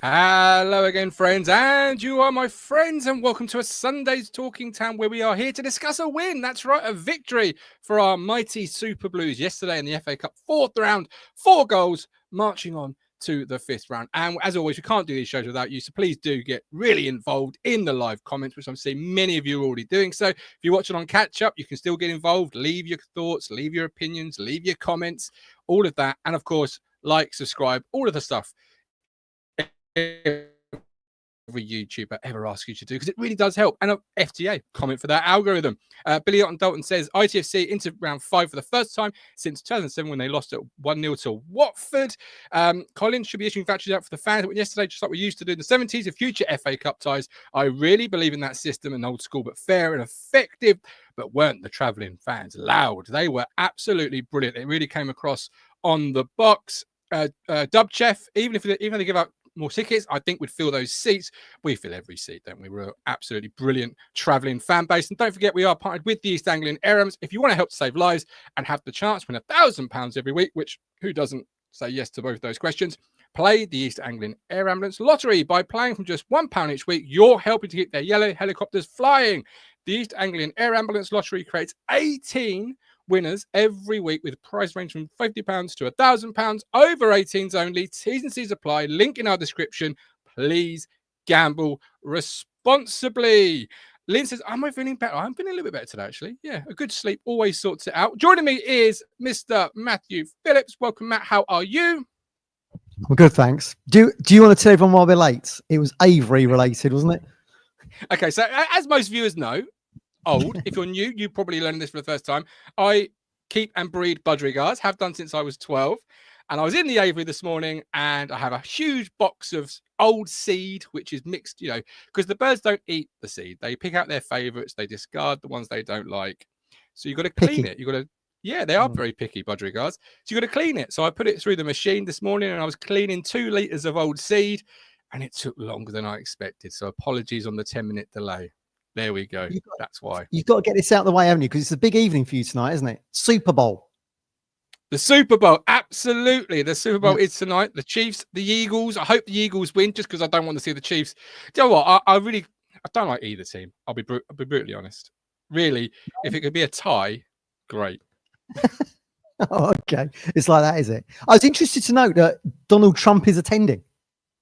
Hello again, friends, and you are my friends, and welcome to a Sunday's Talking Town, where we are here to discuss a win. That's right, a victory for our mighty Super Blues yesterday in the FA Cup 4th round. 4 goals, marching on to the 5th round. And as always, we can't do these shows without you, so please do get really involved in the live comments, which I'm seeing many of you are already doing. So if you're watching on catch up, you can still get involved. Leave your thoughts, leave your opinions, leave your comments, all of that, and of course, like, subscribe, all of the stuff every YouTuber ever asks you to do, because it really does help. And a FTA comment for that algorithm. Billy Otten Dalton says ITFC into round 5 for the first time since 2007 when they lost at 1-0 to Watford. Colin should be issuing vouchers out for the fans yesterday, just like we used to do in the 70s of future FA Cup ties. I really believe in that system, and old school but fair and effective. But weren't the travelling fans loud? They were absolutely brilliant. It really came across on the box. Dub Chef, even if they give out more tickets, I think we'd fill those seats. We fill every seat, don't we? We're an absolutely brilliant travelling fan base. And don't forget, we are partnered with the East Anglian Air Ambulance. If you want to help save lives and have the chance to win £1,000 every week, which who doesn't say yes to both those questions, play the East Anglian Air Ambulance Lottery. By playing from just £1 each week, you're helping to keep their yellow helicopters flying. The East Anglian Air Ambulance Lottery creates 18 winners every week with a price range from £50 to £1,000, over 18s only. T's and C's apply. Link in our description. Please gamble responsibly. Lynn says, am I feeling better? I'm feeling a little bit better today, actually. Yeah, a good sleep always sorts it out. Joining me is Mr. Matthew Phillips. Welcome, Matt. How are you? Well, good, thanks. Do you want to tell everyone why we're late? It was Avery related, wasn't it? Okay, so as most viewers know, if you're new, you probably learned this for the first time. I keep and breed budgerigars, have done since I was 12. And I was in the aviary this morning, and I have a huge box of old seed, which is mixed, because the birds don't eat the seed. They pick out their favorites. They discard the ones they don't like. So you've got to clean it. You've got to, they are very picky, budgerigars. So you've got to clean it. So I put it through the machine this morning, and I was cleaning 2 litres of old seed, and it took longer than I expected. So apologies on the 10-minute delay. There we go. That's why. You've got to get this out of the way, haven't you? Because it's a big evening for you tonight, isn't it? Super Bowl. The Super Bowl. Absolutely. The Super Bowl is tonight. The Chiefs, the Eagles. I hope the Eagles win, just because I don't want to see the Chiefs. Do you know what? I don't like either team. I'll be brutally honest. Really, if it could be a tie, great. Oh, okay. It's like that, is it? I was interested to note that Donald Trump is attending.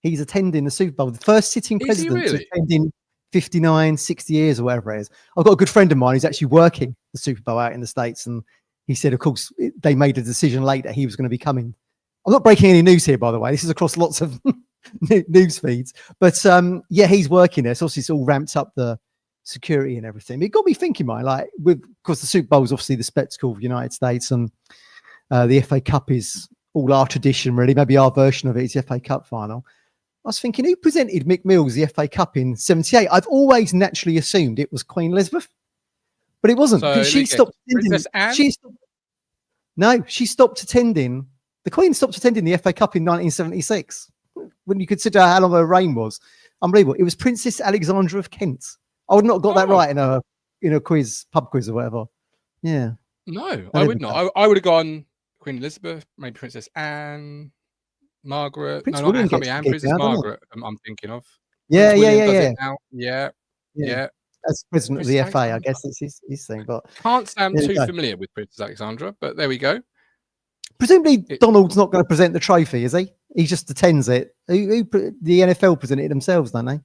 He's attending the Super Bowl. The first sitting president to attend in 59, 60 years or whatever it is. I've got a good friend of mine who's actually working the Super Bowl out in the States, and he said, of course, they made a decision late that he was going to be coming. I'm not breaking any news here, by the way. This is across lots of news feeds. But he's working there. So obviously it's all ramped up the security and everything. But it got me thinking, of course, the Super Bowl is obviously the spectacle of the United States, and the FA Cup is all our tradition, really. Maybe our version of it is the FA Cup final. I was thinking, who presented Mick Mills the FA Cup in '78? I've always naturally assumed it was Queen Elizabeth, but it wasn't. So she stopped attending. She stopped attending. The Queen stopped attending the FA Cup in 1976. When you consider how long her reign was, unbelievable. It was Princess Alexandra of Kent. I would not have got that right in a quiz, pub quiz or whatever. Yeah. No, I would not. I would have gone Queen Elizabeth, maybe Princess Anne. Margaret. Prince no, William not Anne, can't be Anne. Princess Margaret. I'm thinking of. Yeah. As president of the FA, I guess that's his thing. But can't say I'm too familiar with Princess Alexandra, but there we go. Presumably, Donald's not going to present the trophy, is he? He just attends it. The NFL present it themselves, don't they?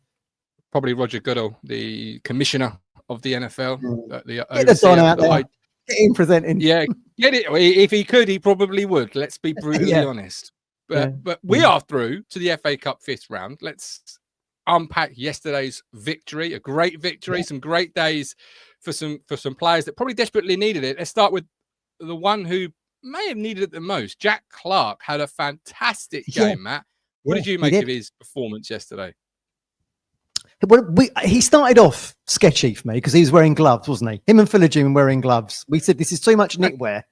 Probably Roger Goodall, the commissioner of the NFL. Get the Don out there. Get him presenting. Yeah, get it. If he could, he probably would. Let's be brutally honest. But we are through to the FA Cup 5th round. Let's unpack yesterday's victory, a great victory, some great days for some players that probably desperately needed it. Let's start with the one who may have needed it the most. Jack Clark had a fantastic game, Matt. What did you make of his performance yesterday? Well, he started off sketchy for me because he was wearing gloves, wasn't he? Him and Philogene wearing gloves. We said this is too much knitwear.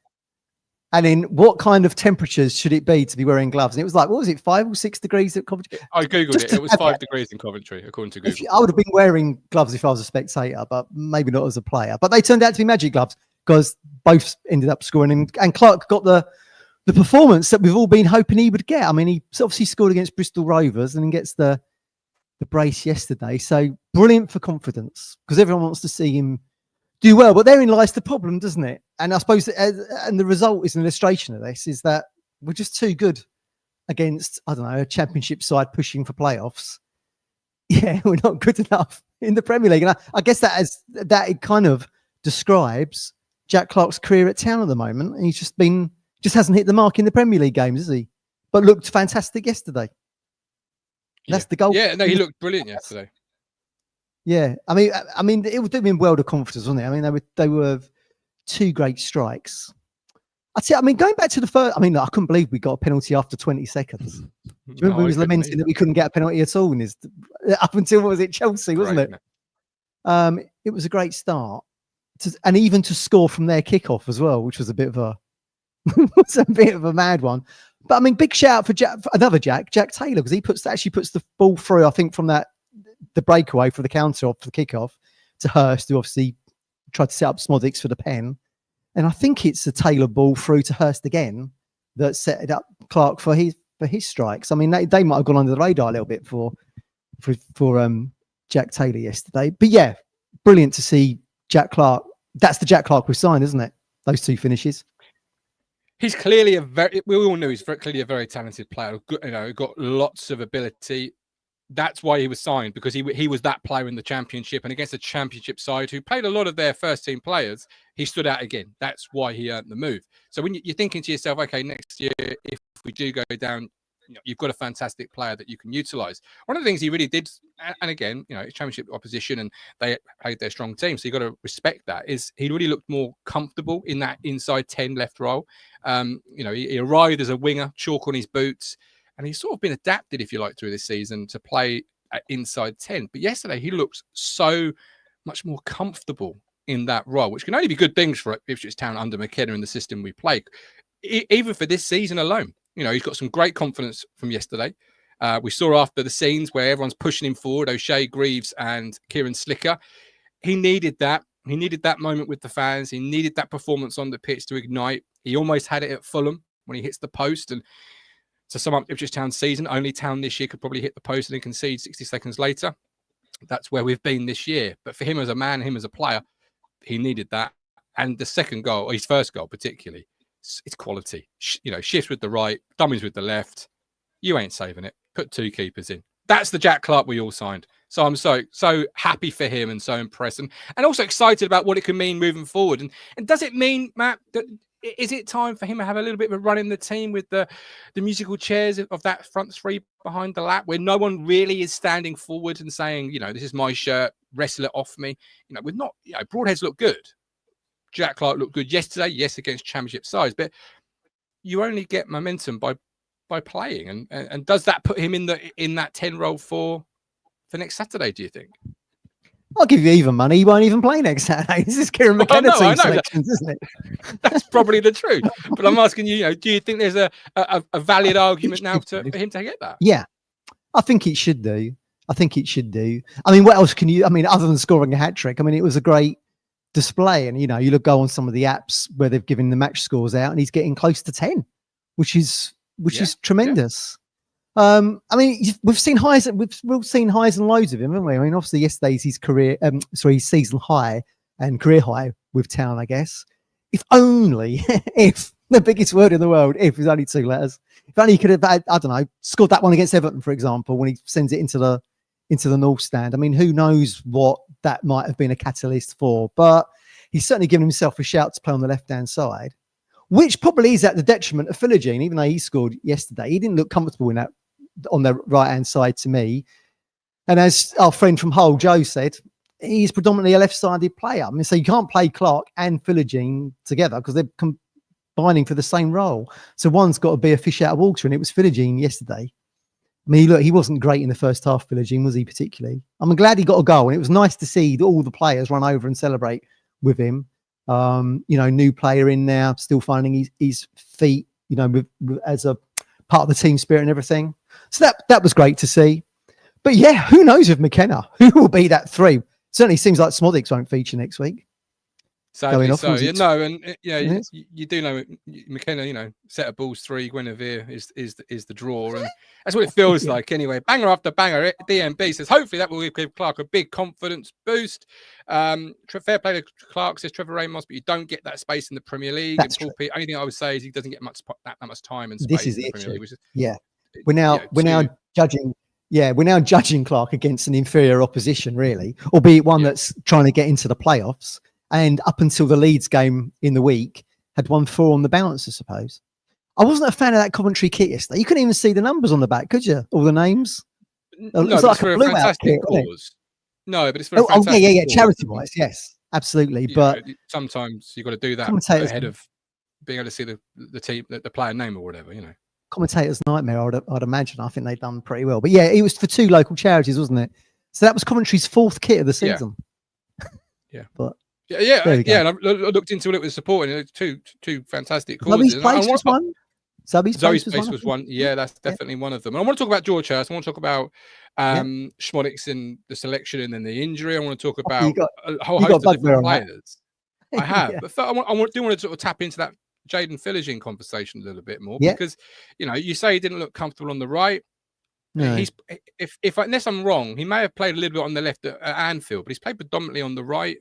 And in what kind of temperatures should it be to be wearing gloves? And it was like, what was it, 5 or 6 degrees at Coventry? I Googled it. It was 5 degrees in Coventry, according to Google. I would have been wearing gloves if I was a spectator, but maybe not as a player. But they turned out to be magic gloves because both ended up scoring. And Clark got the the performance that we've all been hoping he would get. I mean, he obviously scored against Bristol Rovers and then gets the brace yesterday. So brilliant for confidence, because everyone wants to see him do well. But therein lies the problem, doesn't it? And I suppose, and the result is an illustration of this, is that we're just too good against, I don't know, a championship side pushing for playoffs. Yeah, we're not good enough in the Premier League. And I guess that it kind of describes Jack Clarke's career at Town at the moment. And he's just hasn't hit the mark in the Premier League games, has he? But looked fantastic yesterday. That's the goal. Yeah, no, he looked brilliant yesterday. Yeah, I mean, it would do him well to confidence, wasn't it? I mean, they were two great strikes. I mean, going back to the first, I mean, I couldn't believe we got a penalty after 20 seconds. Do you remember he was lamenting that we couldn't get a penalty at all up until, what was it, Chelsea, wasn't it? It was a great start, and even to score from their kickoff as well, which was a bit of a mad one. But I mean, big shout out for another Jack Taylor, because he actually puts the ball through, I think, from the breakaway for the counter off for the kickoff to Hirst, who obviously tried to set up Szmodics for the pen. And I think it's a Taylor ball through to Hirst again that set it up Clarke for his strikes. I mean, they might have gone under the radar a little bit for Jack Taylor yesterday. But yeah, brilliant to see Jack Clarke. That's the Jack Clarke we've signed, isn't it? Those two finishes. He's clearly we all knew he's clearly a very talented player. You know, got lots of ability. That's why he was signed, because he was that player in the championship, and against a championship side who played a lot of their first team players, he stood out again. That's why he earned the move. So when you're thinking to yourself, okay, next year, if we do go down, you know, you've got a fantastic player that you can utilize. One of the things he really did, and again, you know, it's championship opposition and they played their strong team, so you've got to respect that, is he really looked more comfortable in that inside 10 left role. You know, he arrived as a winger, chalk on his boots, and he's sort of been adapted, if you like, through this season to play at inside 10. But yesterday, he looked so much more comfortable in that role, which can only be good things for Ipswich Town under McKenna in the system we play, even for this season alone. You know, he's got some great confidence from yesterday. We saw after the scenes where everyone's pushing him forward, O'Shea, Greaves and Kieran Slicker. He needed that. He needed that moment with the fans. He needed that performance on the pitch to ignite. He almost had it at Fulham when he hits the post. And to sum up Ipswich Town's season, only Town this year could probably hit the post and then concede 60 seconds later. That's where we've been this year. But for him as a man, him as a player, he needed that. And the second goal, or his first goal particularly, it's quality. You know, shifts with the right, dummies with the left. You ain't saving it. Put two keepers in. That's the Jack Clarke we all signed. So I'm so happy for him and so impressed, and also excited about what it can mean moving forward. And does it mean, Matt, that is it time for him to have a little bit of a run in the team with the musical chairs of that front three behind the lap, where no one really is standing forward and saying, you know, this is my shirt, wrestle it off me. You know, with not, you know, Broadheads look good. Jack Clarke looked good yesterday, yes, against championship sides, but you only get momentum by playing. And does that put him in that 10 role for next Saturday, do you think? I'll give you even money. He won't even play next Saturday. This is Kieran McKenna team selections, isn't it? That's probably the truth. But I'm asking you, do you think there's a valid argument now for him to get that? Yeah, I think it should do. I mean, what else can you? I mean, other than scoring a hat trick, I mean, it was a great display. And you know, you go on some of the apps where they've given the match scores out, and he's getting close to 10, which is tremendous. I mean, we've seen highs and lows of him, haven't we? I mean, obviously yesterday's his his season high and career high with Town, I guess. If only, if the biggest word in the world, if is only 2 letters. If only he could have, I don't know, scored that one against Everton, for example, when he sends it into the North Stand. I mean, who knows what that might have been a catalyst for? But he's certainly given himself a shout to play on the left-hand side, which probably is at the detriment of Philogene. Even though he scored yesterday, he didn't look comfortable in that on the right-hand side to me. And as our friend from Hull, Joe, said, he's predominantly a left-sided player. I mean, so you can't play Clarke and Philogene together because they're combining for the same role. So one's got to be a fish out of water, and it was Philogene yesterday. I mean, look, he wasn't great in the first half, Philogene, was he, particularly? I'm glad he got a goal, and it was nice to see all the players run over and celebrate with him. You know, new player in now, still finding his feet, you know, as a part of the team spirit and everything. So that was great to see. But yeah, who knows with McKenna? Who will be that 3? Certainly seems like Szmodics won't feature next week. Sadly off, so. was Yeah, it no, and yeah, minutes? you do know McKenna. You know, set of balls 3, Guinevere is the draw, and that's what it feels Yeah. like. Anyway, banger after banger. DMB says hopefully that will give Clark a big confidence boost. Fair play to Clark, says Trevor Ramos, but you don't get that space in the Premier League. That's and Paul true. P, only thing I would say is he doesn't get that much time and This space is in the the Premier issue. League. Which is, Yeah. We're now judging. Yeah, we're now judging Clark against an inferior opposition, really, albeit one that's trying to get into the playoffs. And up until the Leeds game in the week, had won 4 on the bounce, I suppose. I wasn't a fan of that Coventry kit yesterday. You couldn't even see the numbers on the back, could you? All the names. No, It's but like it's for a fantastic cause. No, but it's for a fantastic yeah. cause. Charity-wise, yes, absolutely. But sometimes you've got to do that ahead of being able to see the team, the player name or whatever, you know. Commentator's nightmare, I'd imagine. I think they've done pretty well. But yeah, it was for 2 local charities, wasn't it? So that was Coventry's 4th kit of the season. Yeah. But yeah. And I looked into what it was supporting. It was two fantastic causes. Zoe's Place was one. Zoe's Place was one. Yeah, that's definitely one of them. And I want to talk about George Hirst. I want to talk about Szmodics in the selection and then the injury. I want to talk about a whole host of different players. I have. But first, I want to sort of tap into that Jayden Philogene conversation a little bit more because, you know, you say he didn't look comfortable on the right. No. He's if unless I'm wrong, he may have played a little bit on the left at Anfield, but he's played predominantly on the right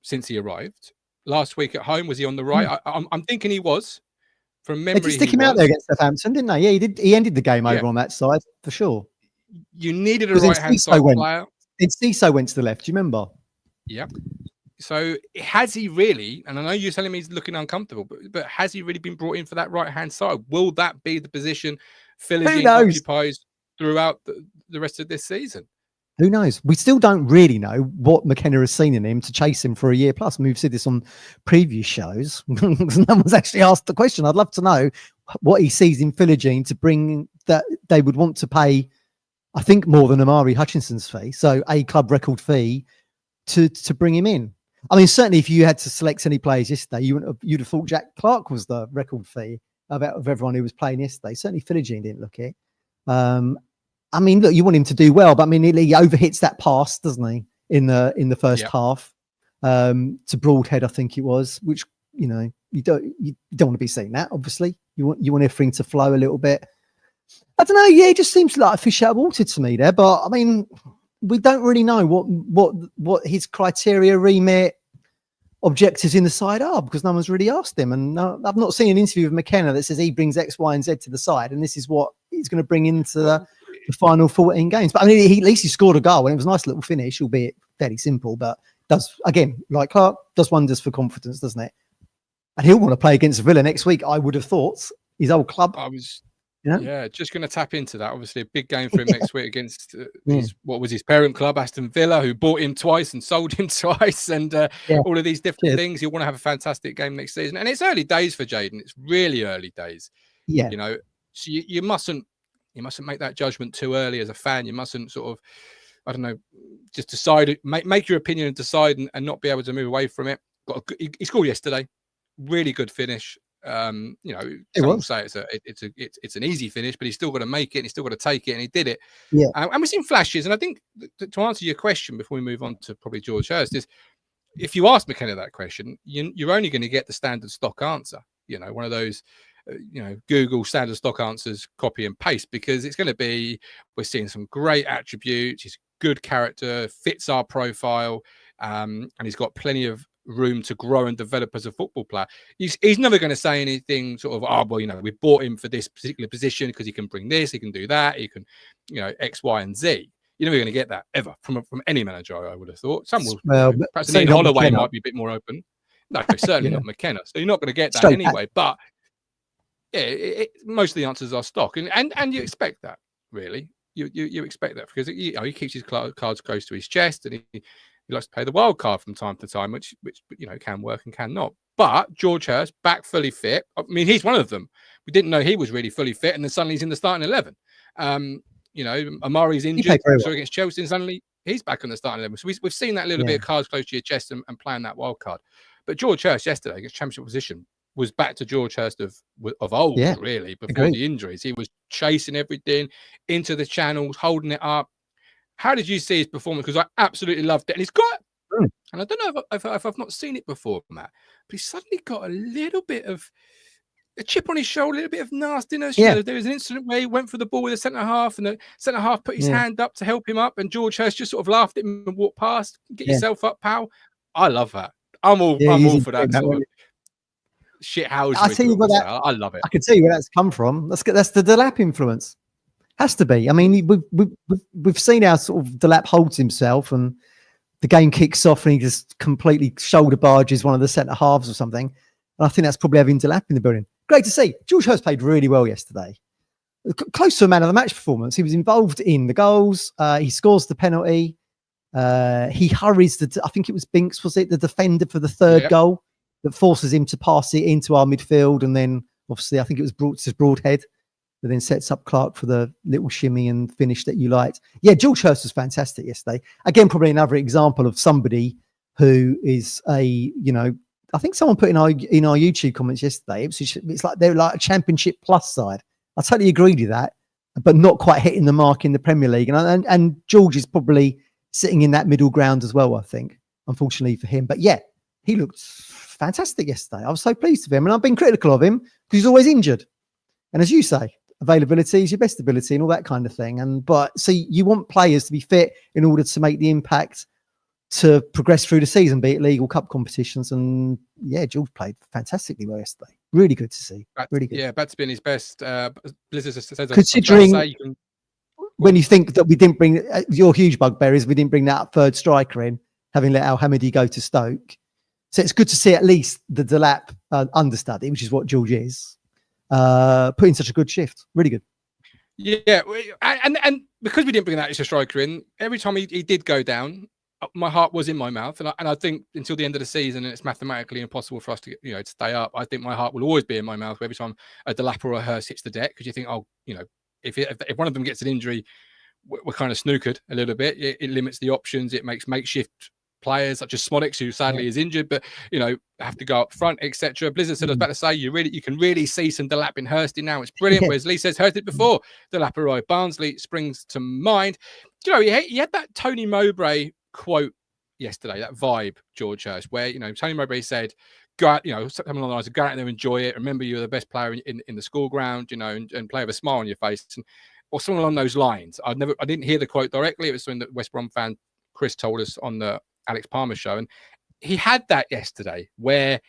since he arrived. Last week at home, was he on the right? I'm thinking he was. From memory, they did stick him out there against Southampton, didn't they? Yeah, he did. He ended the game over on that side for sure. You needed a right-hand side player. Then Ciso went to the left. Do you remember? Yeah. So has he really? And I know you're telling me he's looking uncomfortable, but has he really been brought in for that right-hand side? Will that be the position Philogene occupies throughout the rest of this season? Who knows? We still don't really know what McKenna has seen in him to chase him for a year plus. I mean, we've said this on previous shows. No one's actually asked the question. I'd love to know what he sees in Philogene to bring that they would want to pay, I think, more than Amari Hutchinson's fee. So a club record fee to bring him in. I mean, certainly if you had to select any players yesterday, you'd have thought Jack Clark was the record fee of everyone who was playing yesterday. Certainly Philogene didn't look it. I mean, look, you want him to do well, but I mean, he overhits that pass, doesn't he, in the first half to Broadhead, I think it was, which, you know, you don't want to be seeing that. Obviously, you want everything to flow a little bit. I don't know. Yeah, it just seems like a fish out of water to me there. But I mean, we don't really know what his criteria, remit, objectives in the side are because no one's really asked him. And I've not seen an interview with McKenna that says he brings X, Y, and Z to the side, and this is what he's going to bring into the final 14 games. But I mean, at least he scored a goal and it was a nice little finish, albeit fairly simple, but does, again, like Clark, does wonders for confidence, doesn't it? And he'll want to play against Villa next week, I would have thought. His old club. Just going to tap into that. Obviously, a big game for him next week against his parent club, Aston Villa, who bought him twice and sold him twice, and all of these different things. He'll want to have a fantastic game next season. And it's early days for Jayden. It's really early days. Yeah, you know, so you mustn't make that judgment too early as a fan. You mustn't sort of, I don't know, just decide, make your opinion and decide and not be able to move away from it. He scored yesterday, really good finish. You know, some will say it's an easy finish, but he's still got to make it. And he's still got to take it, and he did it. Yeah, and we've seen flashes. And I think to answer your question before we move on to probably George Hirst is, if you ask McKenna that question, you're only going to get the standard stock answer. You know, one of those. You know, Google standard stock answers, copy and paste, because it's going to be, we're seeing some great attributes. He's good character, fits our profile, and he's got plenty of room to grow and develop as a football player. He's never going to say anything sort of, well, you know, we bought him for this particular position because he can bring this, he can do that, he can, you know, X, Y, and Z. You're never going to get that ever from any manager, I would have thought. Some will, perhaps Ian Holloway might be a bit more open. No, certainly not McKenna. So you're not going to get that anyway. But yeah, most of the answers are stock, and you expect that, really. You expect that because he keeps his cards close to his chest, and he likes to play the wild card from time to time, which you know can work and can not. But George Hirst back fully fit. I mean, he's one of them. We didn't know he was really fully fit, and then suddenly he's in the starting 11. You know, Amari's injured against Chelsea, and suddenly he's back on the starting 11. So we've seen that little bit of cards close to your chest and playing that wild card. But George Hirst yesterday against Championship position was back to George Hirst of old, really, before the injuries. He was chasing everything into the channels, holding it up. How did you see his performance? Because I absolutely loved it. And he's got And I don't know if I've not seen it before, Matt, but he's suddenly got a little bit of a chip on his shoulder, a little bit of nastiness. Yeah. You know, there was an incident where he went for the ball with the centre half, and the centre half put his hand up to help him up, and George Hirst just sort of laughed at him and walked past. Get yourself up, pal. I love that. I'm all for that sort of shit house. I tell you what, I love it. I can tell you where that's come from. That's the Delap influence. Has to be. I mean, we've seen how sort of Delap holds himself, and the game kicks off, and he just completely shoulder barges one of the centre halves or something. And I think that's probably having Delap in the building. Great to see. George Hirst played really well yesterday. Close to a man of the match performance. He was involved in the goals. He scores the penalty. He hurries I think it was Binks, was it, the defender for the third goal that forces him to pass it into our midfield, and then obviously I think it was Broadhead that then sets up Clark for the little shimmy and finish that you liked. Yeah, George Hirst was fantastic yesterday. Again, probably another example of somebody who is I think someone put in our YouTube comments yesterday, it's like they're like a Championship Plus side. I totally agree with that, but not quite hitting the mark in the Premier League. And George is probably sitting in that middle ground as well, I think, unfortunately for him. But yeah, he looked fantastic yesterday. I was so pleased with him, and I've been critical of him because he's always injured. And as you say, availability is your best ability and all that kind of thing. But you want players to be fit in order to make the impact to progress through the season, be it league or cup competitions. And yeah, George played fantastically well yesterday. Really good to see. Really good. Yeah, that's been his best. Considering when you think that we didn't bring your huge bugbear is we didn't bring that third striker in, having let Al Hamidi go to Stoke. So it's good to see at least the Delap understudy, which is what George is, put in such a good shift. Really good. Yeah, and because we didn't bring that extra striker in, every time he did go down, my heart was in my mouth, and I think until the end of the season, and it's mathematically impossible for us to to stay up. I think my heart will always be in my mouth every time a Delap or a Hirst hits the deck, because you think, if one of them gets an injury, we're kind of snookered a little bit. It limits the options. It makes makeshift players such as Szmodics, who sadly is injured, but have to go up front, etc. Blizzard said, I was about to say, you can really see some Delap in Hursty now. It's brilliant. Whereas Lee says heard it before. Delap arrived. Barnsley springs to mind. He had that Tony Mowbray quote yesterday, that vibe, George Hirst, where Tony Mowbray said, go out, something along the lines of go out there, enjoy it, remember you're the best player in the school ground, and play with a smile on your face, or something along those lines. I didn't hear the quote directly. It was something that West Brom fan Chris told us on the Alex Palmer show, and he had that yesterday where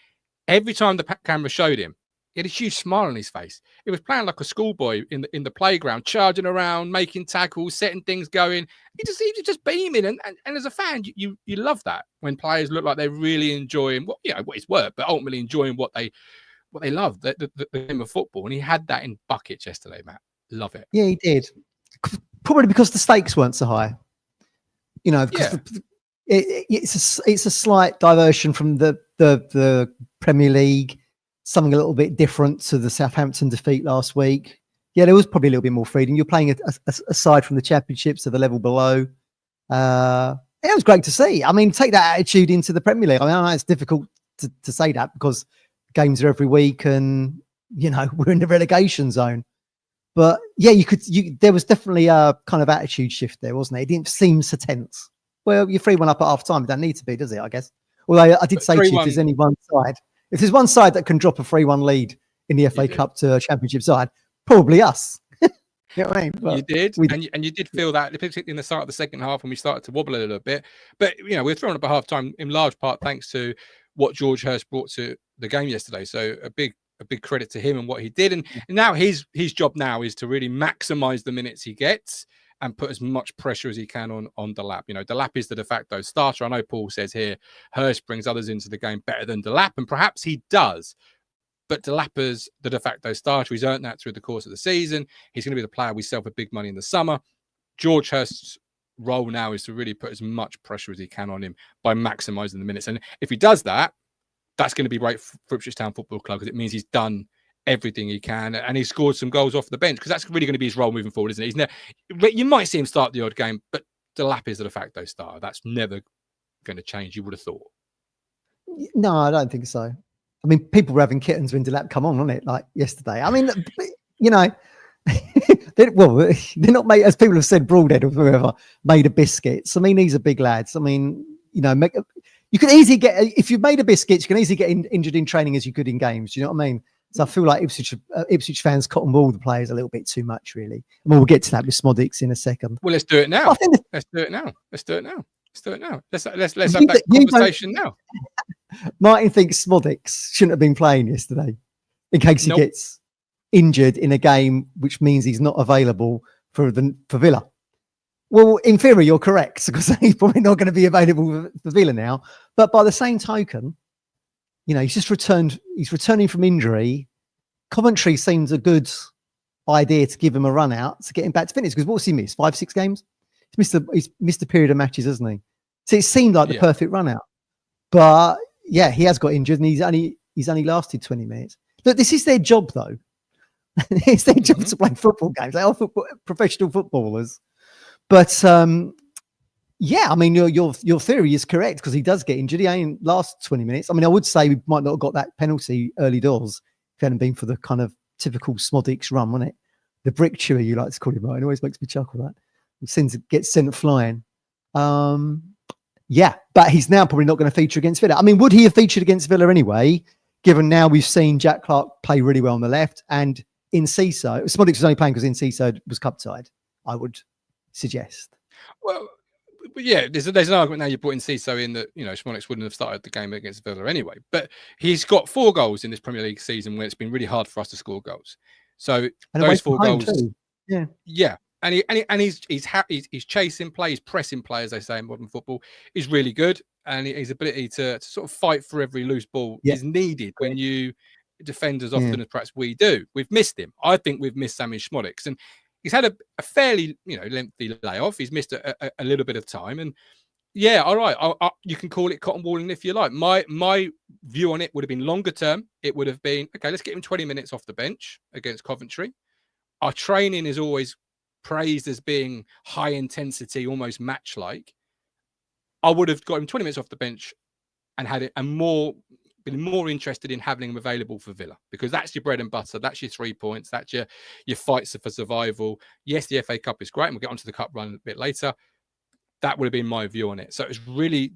every time the camera showed him, he had a huge smile on his face. It was playing like a schoolboy in the playground, charging around, making tackles, setting things going. He was just beaming, and as a fan, you love that when players look like they're really enjoying what it's work, but ultimately enjoying what they love, the game of football. And he had that in buckets yesterday, Matt. Love it. Yeah, he did. Probably because the stakes weren't so high. It's a slight diversion from the Premier League. Something a little bit different to the Southampton defeat last week. Yeah, there was probably a little bit more freedom. You're playing aside from the championships to the level below. It was great to see. I mean, take that attitude into the Premier League. I mean, I know it's difficult to say that because games are every week and, we're in the relegation zone. But yeah, there was definitely a kind of attitude shift there, wasn't it? It didn't seem so tense. Well, you're 3-1 up at half time. It don't need to be, does it? I guess. Although I did say to you, if there's any one side, if there's one side that can drop a 3-1 lead in the FA Cup to a championship side, probably us. You know what I mean? But you did, and you did feel that, particularly in the start of the second half when we started to wobble a little bit. But we're thrown up at half time in large part thanks to what George Hirst brought to the game yesterday. So a big credit to him and what he did. And now his job now is to really maximise the minutes he gets and put as much pressure as he can on Delap. Delap is the de facto starter. I know Paul says here, Hirst brings others into the game better than Delap, and perhaps he does. But Delap is the de facto starter. He's earned that through the course of the season. He's going to be the player we sell for big money in the summer. George Hirst's role now is to really put as much pressure as he can on him by maximising the minutes. And if he does that, that's going to be great for Ipswich Town Football Club, because it means he's done everything he can, and he scored some goals off the bench, because that's really going to be his role moving forward, isn't it? You might see him start the odd game, but Delap is the de facto starter. That's never going to change, you would have thought. No, I don't think so. I mean, people were having kittens when Delap come on, wasn't it? Like yesterday. I mean, they're not made, as people have said, Broadhead or whoever, made of biscuits. I mean, these are big lads. I mean, you can easily get, if you've made a biscuit, you can easily get injured in training as you could in games. Do you know what I mean? So I feel like Ipswich fans cotton ball the players a little bit too much, really. And we'll get to that with Szmodics in a second. Well, let's do it now. Let's do it now. Let's have that conversation now. Martin thinks Szmodics shouldn't have been playing yesterday in case he gets injured in a game, which means he's not available for Villa. Well, in theory, you're correct, because he's probably not going to be available for Villa now. But by the same token, he's returning from injury. Coventry seems a good idea to give him a run out to get him back to fitness, because what's he missed? 5-6 games? He's missed a period of matches, hasn't he? So it seemed like the perfect run out. But yeah, he has got injured, and he's only lasted 20 minutes. But this is their job, though. It's their job to play football games. They are professional footballers. But yeah, I mean, your theory is correct, because he does get injured. He only lasts 20 minutes. I mean, I would say we might not have got that penalty early doors if it hadn't been for the kind of typical Szmodics run, wasn't it? The brick chewer, you like to call him, right? It always makes me chuckle that. He gets sent flying. Yeah, but he's now probably not going to feature against Villa. I mean, would he have featured against Villa anyway, given now we've seen Jack Clark play really well on the left, and Szmodics was only playing because Szmodics was cup tied, I would suggest. Well, yeah, there's an argument now you're putting Ciso in that, Szmodics wouldn't have started the game against Villa anyway. But he's got 4 goals in this Premier League season where it's been really hard for us to score goals. So those 4 goals, too. Yeah. And he's chasing play, he's pressing play, as they say in modern football, is really good. And his ability to sort of fight for every loose ball is needed when you defend as often as perhaps we do. We've missed him. I think we've missed Sammy Szmodics. And he's had a fairly, lengthy layoff. He's missed a little bit of time. And yeah, all right, you can call it cotton balling if you like. My view on it would have been longer term. It would have been, okay, let's get him 20 minutes off the bench against Coventry. Our training is always praised as being high intensity, almost match like. I would have got him 20 minutes off the bench and had it, and been more interested in having him available for Villa, because that's your bread and butter. That's your 3 points. That's your fights for survival. Yes, the FA Cup is great, and we'll get onto the cup run a bit later. That would have been my view on it. So it was really,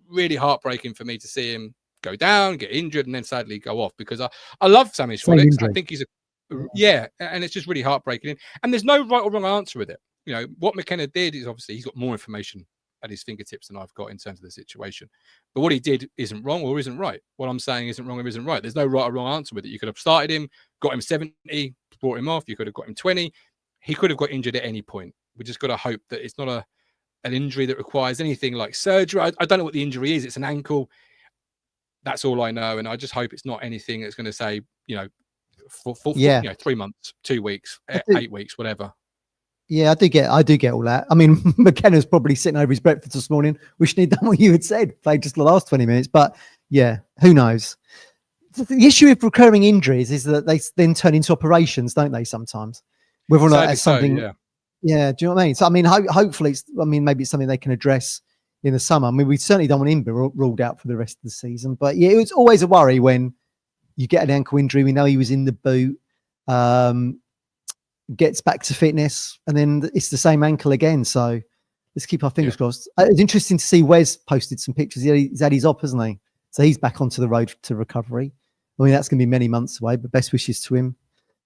really heartbreaking for me to see him go down, get injured, and then sadly go off, because I love Sammy Szmodics. I think he's and it's just really heartbreaking. And there's no right or wrong answer with it. What McKenna did is, obviously he's got more information at his fingertips than I've got in terms of the situation. But what he did isn't wrong or isn't right. What I'm saying isn't wrong or isn't right. There's no right or wrong answer with it. You could have started him, got him 70, brought him off. You could have got him 20. He could have got injured at any point. We just got to hope that it's not an injury that requires anything like surgery. I don't know what the injury is. It's an ankle. That's all I know. And I just hope it's not anything that's going to say, for 3 months, 2 weeks, 8 weeks, whatever. Yeah, I do get all that. I mean, McKenna's probably sitting over his breakfast this morning, wishing he'd done what you had said, played just the last 20 minutes. But yeah, who knows? The issue with recurring injuries is that they then turn into operations, don't they, sometimes? Whether or not it's something. Do you know what I mean? So, I mean, hopefully, maybe it's something they can address in the summer. I mean, we certainly don't want him ruled out for the rest of the season. But yeah, it was always a worry when you get an ankle injury. We know he was in the boot. Gets back to fitness, and then it's the same ankle again. So let's keep our fingers crossed. It's interesting to see Wes posted some pictures. He's had his op, hasn't he? So he's back onto the road to recovery. I mean, that's going to be many months away, but best wishes to him.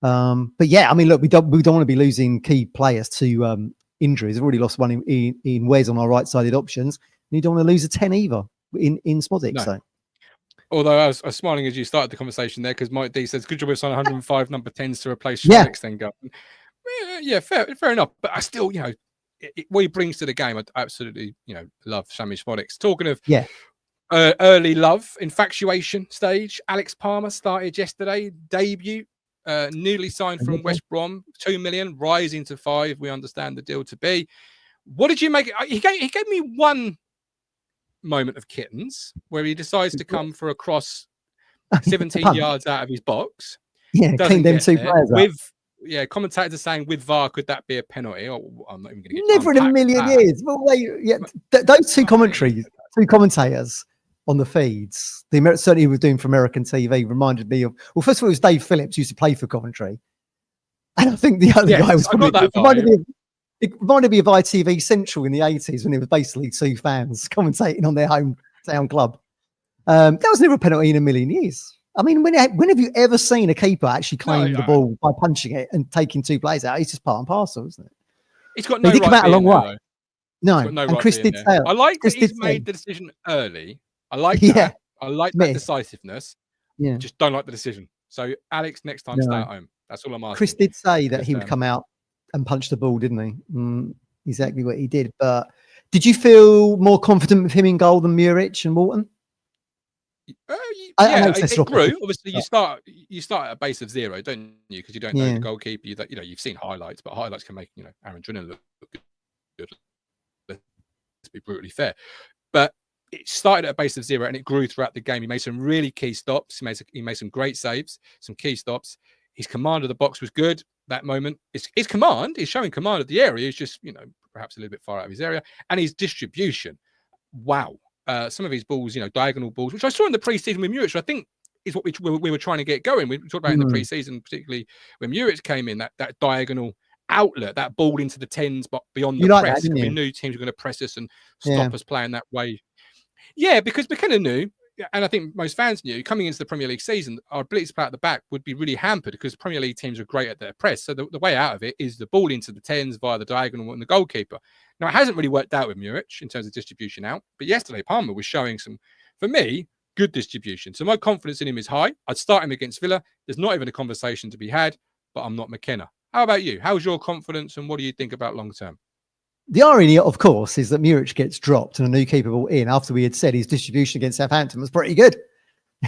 But yeah, I mean, look, we don't want to be losing key players to injuries. We've already lost one in Wes on our right-sided options, and you don't want to lose a 10 either in Szmodics. No. So. Although I was smiling as you started the conversation there, because Mike D says, good job we've signed 105 number 10s to replace Szmodics. Then go. Yeah, fair enough. But I still, what he brings to the game, I absolutely, love Sammy Szmodics. Talking of early love, infatuation stage, Alex Palmer started yesterday, debut, newly signed from West Brom, 2 million, rising to 5. We understand the deal to be. What did you make? He gave me one moment of kittens where he decides to come for a cross 17 yards out of his box. Yeah, clean them 2 players up. Commentators are saying with VAR, could that be a penalty? I'm not even going to get never in a million years. Well, those two commentators on the feeds, certainly we're doing for American TV, reminded me of, well, first of all, it was Dave Phillips, used to play for Coventry. And I think the other guy was reminded me of It reminded me of ITV Central in the 80s when it was basically two fans commentating on their hometown club. That was never a penalty in a million years. I mean, when have you ever seen a keeper actually claim the ball by punching it and taking two players out? It's just part and parcel, isn't it? He's got no they did come right out a long way. Though. No, and Chris did say I like that he's made the decision early. I like that. I like that decisiveness. Yeah. Just don't like the decision. So, Alex, next time, stay at home. That's all I'm asking. Chris did say that he would come out and punch the ball, didn't he? Exactly what he did. But did you feel more confident with him in goal than Muric and Walton? It grew. Obviously, you start at a base of 0, don't you? Because you don't know the goalkeeper. You've seen highlights, but highlights can make Aaron Drinnan look good. Let's be brutally fair. But it started at a base of 0 and it grew throughout the game. He made some really key stops. He made some great saves, some key stops. His command of the box was good that moment. His command is showing command of the area. He's just, perhaps a little bit far out of his area. And his distribution, wow. Some of his balls, diagonal balls, which I saw in the pre-season with Muric, I think is what we were trying to get going. We talked about in the pre-season, particularly when Muric came in, that diagonal outlet, that ball into the 10s, but beyond the press. We knew teams were going to press us and stop us playing that way. Yeah, because McKenna knew, and I think most fans knew, coming into the Premier League season, our ability to play at the back would be really hampered because Premier League teams are great at their press. So the way out of it is the ball into the 10s via the diagonal and the goalkeeper. Now, it hasn't really worked out with Muric in terms of distribution out, but yesterday Palmer was showing some, for me, good distribution. So my confidence in him is high. I'd start him against Villa. There's not even a conversation to be had, but I'm not McKenna. How about you? How's your confidence and what do you think about long term? The irony, of course, is that Muric gets dropped and a new keeper brought in after we had said his distribution against Southampton was pretty good.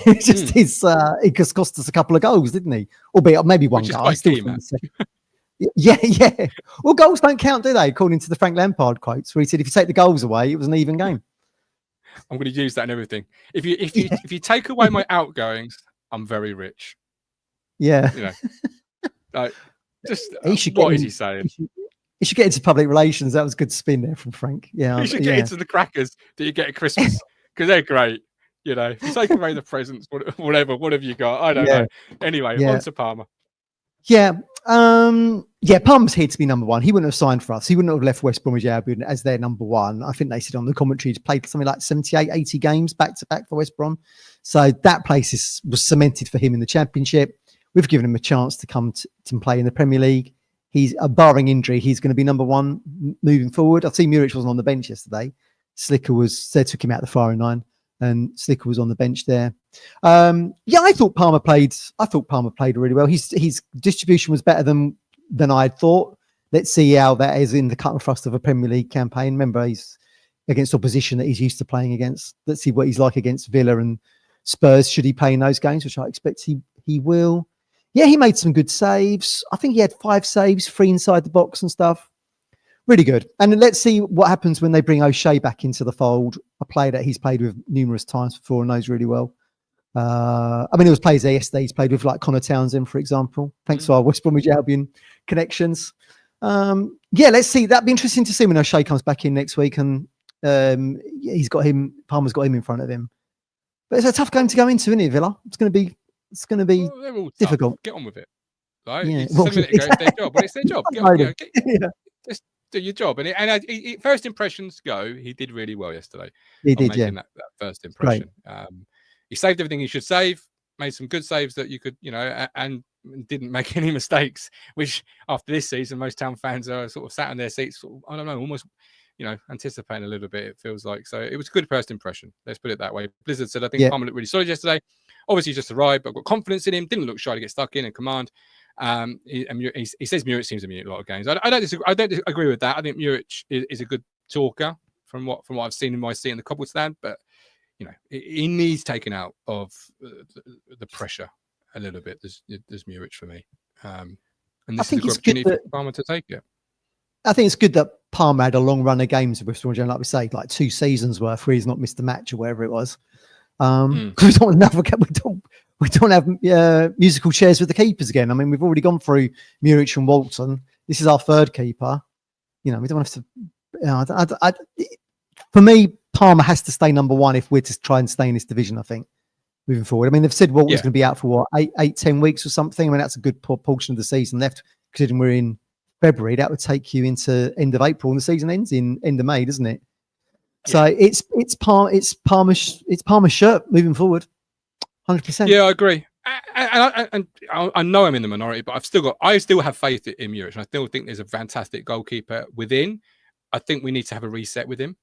It just it just cost us a couple of goals, didn't he? Albeit maybe one goal. Yeah. Well, goals don't count, do they? According to the Frank Lampard quotes, where he said if you take the goals away, it was an even game. I'm going to use that and everything. If you take away my outgoings, I'm very rich. Yeah. What is he saying? He should get into public relations. That was a good spin there from Frank. Yeah. You should get into the crackers that you get at Christmas because they're great. If you take away the presents, whatever, what have you got? I don't know. Anyway, on to Palmer. Yeah. Palmer's here to be number one. He wouldn't have signed for us. He wouldn't have left West Bromwich Albion as their number one. I think they said on the commentary he's played something like 78, 80 games back to back for West Brom. So that place was cemented for him in the Championship. We've given him a chance to come to play in the Premier League. He's barring injury, he's going to be number one moving forward. I've seen Muric wasn't on the bench yesterday. Slicker they took him out the firing line, and Slicker was on the bench there. I thought Palmer played really well. His distribution was better than I had thought. Let's see how that is in the cut and thrust of a Premier League campaign. Remember, he's against opposition that he's used to playing against. Let's see what he's like against Villa and Spurs. Should he play in those games, which I expect he will. Yeah, he made some good saves. I think he had 5 saves, 3 inside the box and stuff. Really good. And let's see what happens when they bring O'Shea back into the fold, a player that he's played with numerous times before and knows really well. There was players there yesterday he's played with, like Connor Townsend, for example. Thanks to our West Bromwich Albion connections. Let's see. That'd be interesting to see when O'Shea comes back in next week and Palmer's got him in front of him. But it's a tough game to go into, isn't it, Villa? It's going to be difficult. Get on with it. Right? Yeah. It's their job. Well, it's their job. Just do your job. And first impressions go, he did really well yesterday. He did, that first impression. He saved everything he should save, made some good saves that you could, and didn't make any mistakes, which after this season, most Town fans are sort of sat in their seats, I don't know, almost, anticipating a little bit, it feels like. So it was a good first impression. Let's put it that way. Blizzard said, I think Palmer looked really solid yesterday. Obviously, he just arrived, but I've got confidence in him. Didn't look shy to get stuck in and command. He says Muric seems to be in a lot of games. I don't disagree. I don't agree with that. I think Muric is a good talker from what I've seen in my seat in the Cobbled stand, but he needs taken out of the pressure a little bit. There's Muric for me, and this is a good opportunity for Palmer to take it. I think it's good that Palmer had a long run of games with Bristol, like we say, like 2 seasons worth, where he's not missed a match or whatever it was. Because we don't have musical chairs with the keepers again. I mean, we've already gone through Muric and Walton. This is our 3rd keeper. We don't have to. For me, Palmer has to stay number one if we're to try and stay in this division. I think moving forward. I mean, they've said Walton's going to be out for 8-10 weeks or something. I mean, that's a good portion of the season left, considering we're in February, that would take you into end of April, and the season ends in end of May, doesn't it? So it's Palmer's shirt moving forward, 100%. Yeah, I agree. And I know I'm in the minority, but I still have faith in Muric, and I still think there's a fantastic goalkeeper within. I think we need to have a reset with him,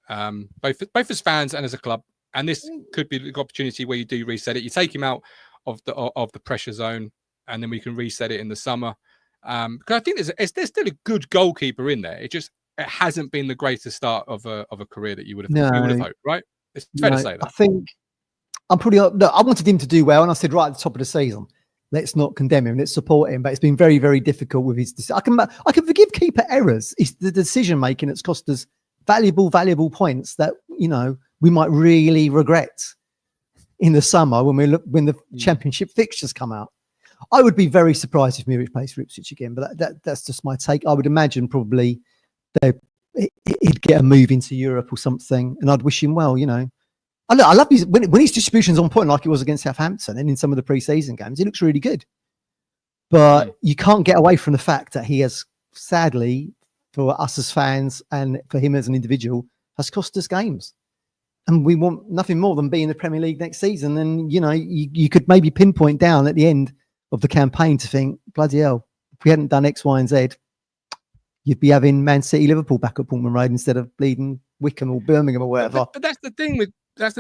both as fans and as a club. And this could be the opportunity where you do reset it. You take him out of the pressure zone, and then we can reset it in the summer. Because I think there's still a good goalkeeper in there. It hasn't been the greatest start of a career that you would have hoped, right? It's fair to say that. I think I'm pretty. I wanted him to do well, and I said right at the top of the season, let's not condemn him, let's support him. But it's been very, very difficult with his. I can forgive keeper errors. It's the decision making that's cost us valuable points that we might really regret in the summer when the championship fixtures come out. I would be very surprised if Muric plays for Ipswich again, but that's just my take. I would imagine probably he'd get a move into Europe or something, and I'd wish him well. I love when his distribution's on point, like it was against Southampton and in some of the pre-season games. He looks really good, but you can't get away from the fact that he has, sadly, for us as fans and for him as an individual, has cost us games. And we want nothing more than be in the Premier League next season. And you could maybe pinpoint down at the end of the campaign to think, bloody hell, if we hadn't done X, Y, and Z, you'd be having Man City, Liverpool back at Portman Road instead of bleeding Wickham or Birmingham or whatever. But that's the thing with and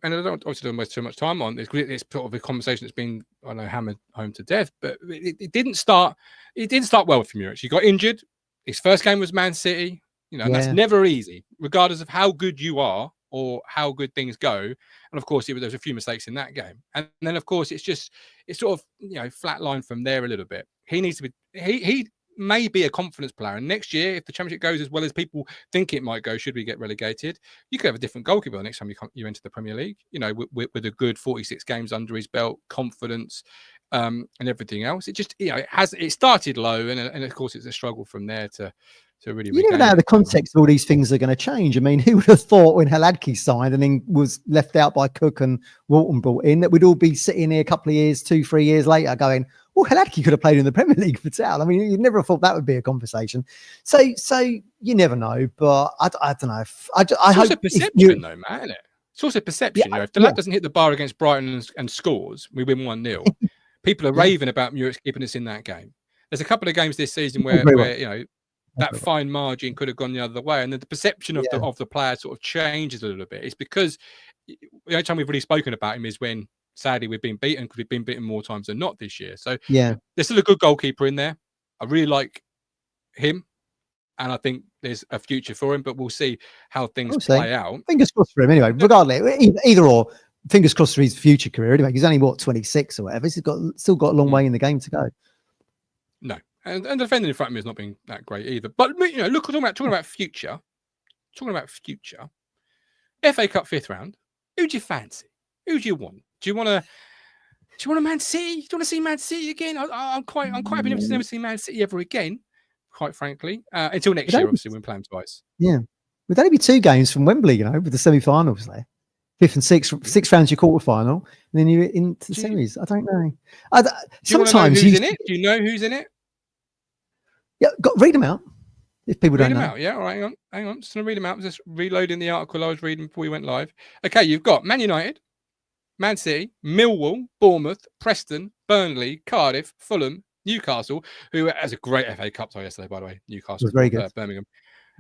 I don't obviously don't waste too much time on this. It's sort of a conversation that's been, I know, hammered home to death. But it didn't start well for Muric. He got injured. His first game was Man City. And that's never easy, regardless of how good you are or how good things go. And of course, there was a few mistakes in that game. And then, of course, it's sort of flatlined from there a little bit. He needs to be. He may be a confidence player, and next year, if the championship goes as well as people think it might go, should we get relegated, you could have a different goalkeeper the next time you enter the Premier League. With a good 46 games under his belt, confidence, and everything else. It just it started low, and of course it's a struggle from there to really. You never know how the context of all these things are going to change. I mean, who would have thought when Haladki signed and then was left out by Cook and Walton brought in that we'd all be sitting here a couple of years, 2-3 years later going, well, Haladki could have played in the Premier League for Town. I mean, you'd never have thought that would be a conversation. So you never know, but I don't know. I hope it's perception, though, Matt, isn't it? It's also perception. If the lad doesn't hit the bar against Brighton and scores, we win 1-0. People are raving about Muric keeping us in that game. There's a couple of games this season where that fine margin could have gone the other way, and then the perception of the player sort of changes a little bit. It's because the only time we've really spoken about him is when, sadly, we've been beaten, because we've been beaten more times than not this year. So there's still a good goalkeeper in there. I really like him, and I think there's a future for him, but we'll see how things play out. Fingers crossed for him anyway, regardless, either or. Fingers crossed for his future career anyway. He's only 26 or whatever. He's still got a long way in the game to go. No, and the defending in front of me has not been that great either. But look, talking about future. FA Cup 5th round. Who do you fancy? Who do you want? Do you want a Man City? Do you want to see Man City again? I'm quite happy to never see Man City ever again, quite frankly. Until next year, obviously, when playing twice. Yeah, would only be 2 games from Wembley, with the semi-finals there. 5th and 6th rounds, your quarter-final, and then you're into the series. I don't know. Sometimes who's in it? Do you know who's in it? Yeah, read them out. If people don't know. Read them out, yeah. All right, hang on. Just going to read them out. Just reloading the article I was reading before we went live. Okay, you've got Man United, Man City, Millwall, Bournemouth, Preston, Burnley, Cardiff, Fulham, Newcastle, who has a great FA Cup tie yesterday, by the way. Newcastle, was very good. Birmingham.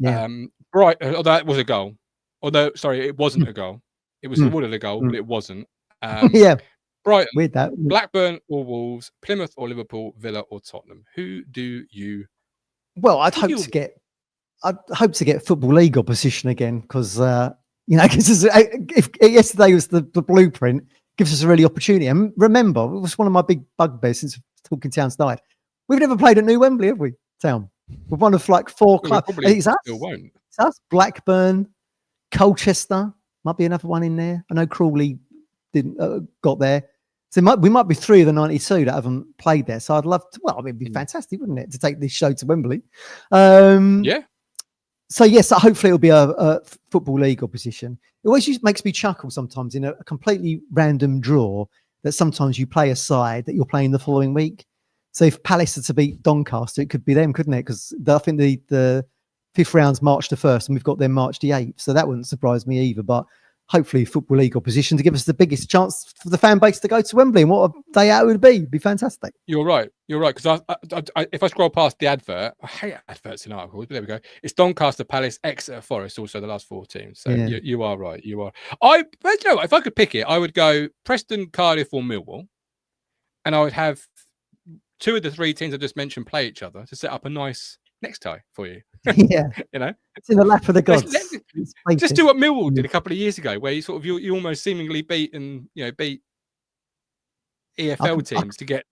Yeah. Right, although that was a goal. Although, sorry, it wasn't a goal. It was awarded a goal, but it wasn't. Brighton, weird that. Blackburn or Wolves, Plymouth or Liverpool, Villa or Tottenham. Who do you? Well, I'd hope to get Football League opposition again, because because if yesterday was the blueprint, gives us a really opportunity. And remember, it was one of my big bugbears since Talking Town's died. We've never played at New Wembley, have we? Town. We're one of 4 clubs. It's us. Still won't. It's us. Blackburn, Colchester. Might be another one in there. I know Crawley didn't got there. So we might be 3 of the 92 that haven't played there. So I'd love to. Well, it'd be fantastic, wouldn't it, to take this show to Wembley? Yeah. So yes, hopefully it'll be a Football League opposition. It always makes me chuckle sometimes in a completely random draw that sometimes you play a side that you're playing the following week. So if Palace are to beat Doncaster, it could be them, couldn't it? Because I think the 5th round's March the 1st, and we've got them March the 8th. So that wouldn't surprise me either. But hopefully, Football League opposition to give us the biggest chance for the fan base to go to Wembley. And what a day out it would be! It'd be fantastic. You're right. Because if I scroll past the advert, I hate adverts in articles, but there we go. It's Doncaster, Palace, Exeter, Forest, also the last 4 teams. So you are right. You are. But you know what? If I could pick it, I would go Preston, Cardiff, or Millwall, and I would have 2 of the 3 teams I just mentioned play each other to set up a nice next tie for you. Yeah, you know, it's in the lap of the gods. Just do what Millwall did a couple of years ago, where you almost seemingly beat EFL teams to get.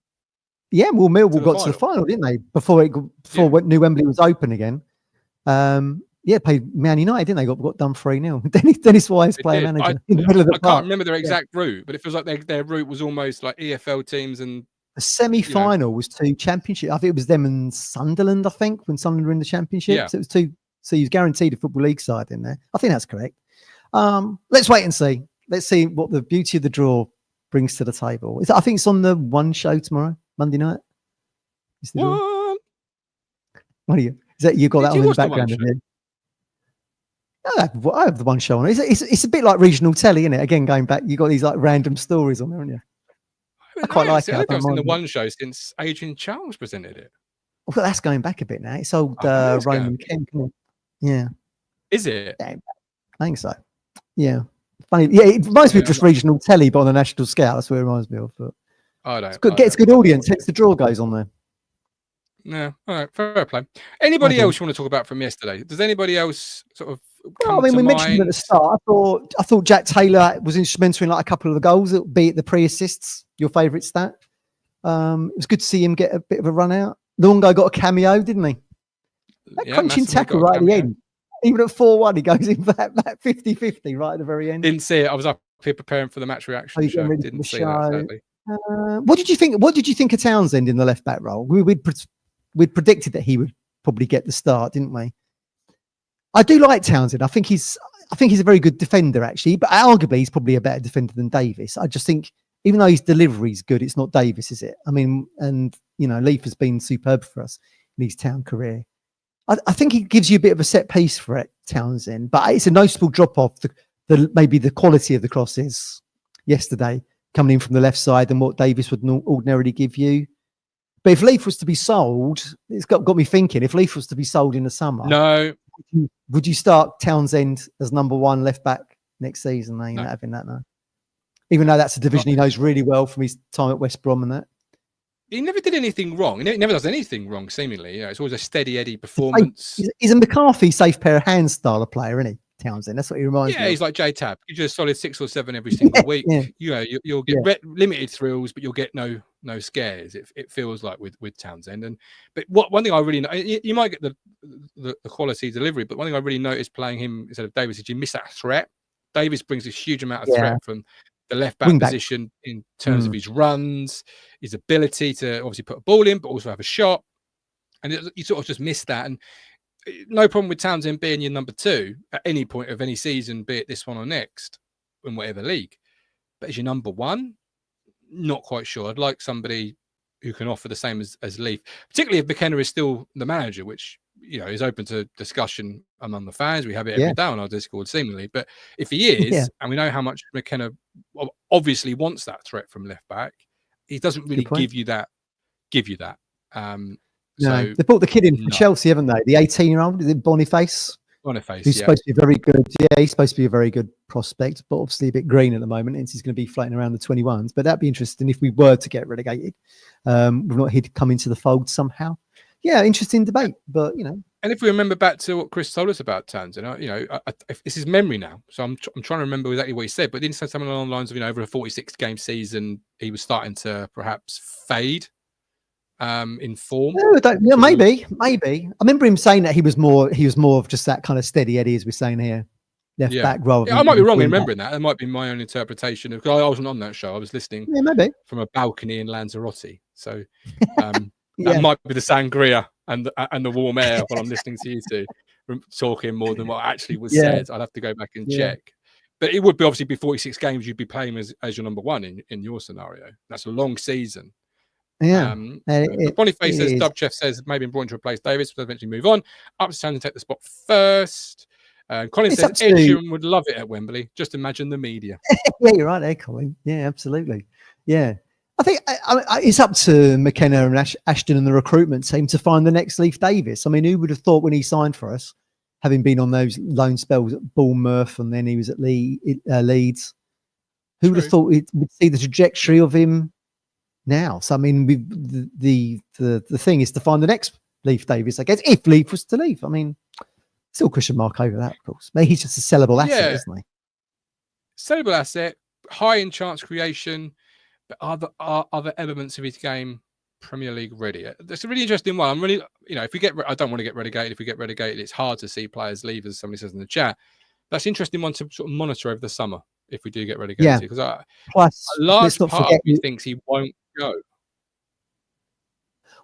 Yeah, well, Millwall got to the final, didn't they? Before New Wembley was open again. Played Man United, didn't they? Got done 3-0. Dennis Wise playing manager in the middle of the park. I can't remember their exact route, but it feels like their route was almost like EFL teams and. The semi-final was 2 championship. I think it was them and Sunderland, I think, when Sunderland were in the championship. Yeah. So it was 2. So you was guaranteed a Football League side in there. I think that's correct. Let's wait and see. Let's see what the beauty of the draw brings to the table. I think it's on the One show tomorrow, Monday night. What are you? Is that you got that on in the background? I have the One show on. It's a bit like regional telly, isn't it? Again, going back, you got these like random stories on there, haven't you? I quite like it. I've seen the One show since Adrian Charles presented it. Well, that's going back a bit now. It's old Roman Kemp. Yeah. Is it? Yeah, I think so. Yeah. Funny. Yeah, it reminds me of just regional telly, but on a national scale. That's what it reminds me of. But it's good. Gets good audience. Hence the draw goes on there. Yeah. All right. Fair play. Anybody else you want to talk about from yesterday? Does anybody else sort of? We mentioned him at the start. I thought Jack Taylor was instrumental in like a couple of the goals, be it the pre-assists, your favourite stat. It was good to see him get a bit of a run out. Longo got a cameo, didn't he? That crunching tackle right at the end. Even at 4-1, he goes in for that 50-50 right at the very end. Didn't see it. I was up here preparing for the match reaction show. Didn't see that. Exactly. What did you think? What did you think of Townsend in the left back role? We'd predicted that he would probably get the start, didn't we? I do like Townsend. I think he's a very good defender, actually, but arguably he's probably a better defender than Davis. I just think, even though his delivery is good, it's not Davis, is it? I mean, and Leaf has been superb for us in his Town career. I think he gives you a bit of a set piece for it, Townsend, but it's a noticeable drop off. Maybe the quality of the crosses yesterday coming in from the left side than what Davis would ordinarily give you. But if Leaf was to be sold, it's got me thinking. If Leaf was to be sold in the summer, no. Would you start Townsend as number 1 left back next season? No, you're not having that now. Even though that's a division he knows really well from his time at West Brom and that. He never did anything wrong. He never does anything wrong, seemingly. It's always a steady Eddie performance. He's a McCarthy safe pair of hands style of player, isn't he? Townsend. That's what he reminds me of. Yeah, he's like J-Tab. You just solid 6 or 7 every single week. Yeah. You'll get limited thrills, but you'll get no scares. It feels like with Townsend. But one thing I really know, you might get the quality delivery, but one thing I really noticed playing him instead of Davis is you miss that threat. Davis brings a huge amount of threat from the left back position in terms of his runs, his ability to obviously put a ball in, but also have a shot. And you sort of just miss that. And no problem with Townsend being your number 2 at any point of any season, be it this one or next, in whatever league. But as your number 1, not quite sure. I'd like somebody who can offer the same as Leaf, particularly if McKenna is still the manager, which is open to discussion among the fans. We have it every day on our Discord, seemingly. But if he is, and we know how much McKenna obviously wants that threat from left back, he doesn't really give you that. No, they brought the kid in from Chelsea, haven't they? The 18-year-old, is it Boniface? Who's supposed to be very good. Yeah, he's supposed to be a very good prospect, but obviously a bit green at the moment, and he's going to be floating around the 21s. But that'd be interesting if we were to get relegated. We've not he'd come into the fold somehow. Yeah, interesting debate, but And if we remember back to what Chris told us about Townsend, if this is memory now, so I'm trying to remember exactly what he said, but didn't say something along the lines of over a 46-game season, he was starting to perhaps fade. In form, maybe. I remember him saying that he was more of just that kind of steady Eddie, as we're saying here, left back rather. I might be wrong in remembering that. That might be my own interpretation of. Because I wasn't on that show. I was listening from a balcony in Lanzarote, so that might be the sangria and the warm air while I'm listening to you two talking more than what actually was said. I'd have to go back and check. But it would be obviously be 46 games you'd be playing as your number 1 in your scenario. That's a long season. Yeah. Boniface says, Dubchef says, maybe brought in to replace Davis, but eventually move on. Up to Townsend and take the spot first. Colin says, Ed Sheeran would love it at Wembley. Just imagine the media. Yeah, you're right there, Colin. Yeah, absolutely. Yeah. I think it's up to McKenna and Ashton and the recruitment team to find the next Leif Davis. I mean, who would have thought when he signed for us, having been on those loan spells at Bournemouth and then he was at Leeds, who would have thought we'd see the trajectory of him now? So, I mean, the thing is to find the next Leif Davis, I guess, if Leif was to leave. I mean, still a question mark over that, of course. Maybe he's just a sellable asset, isn't he? Sellable asset, high in chance creation. But are other elements of his game Premier League ready? That's a really interesting one. I'm really, if we get, I don't want to get relegated. If we get relegated, it's hard to see players leave, as somebody says in the chat. That's an interesting one to sort of monitor over the summer if we do get relegated. Because a large part of me thinks he won't go.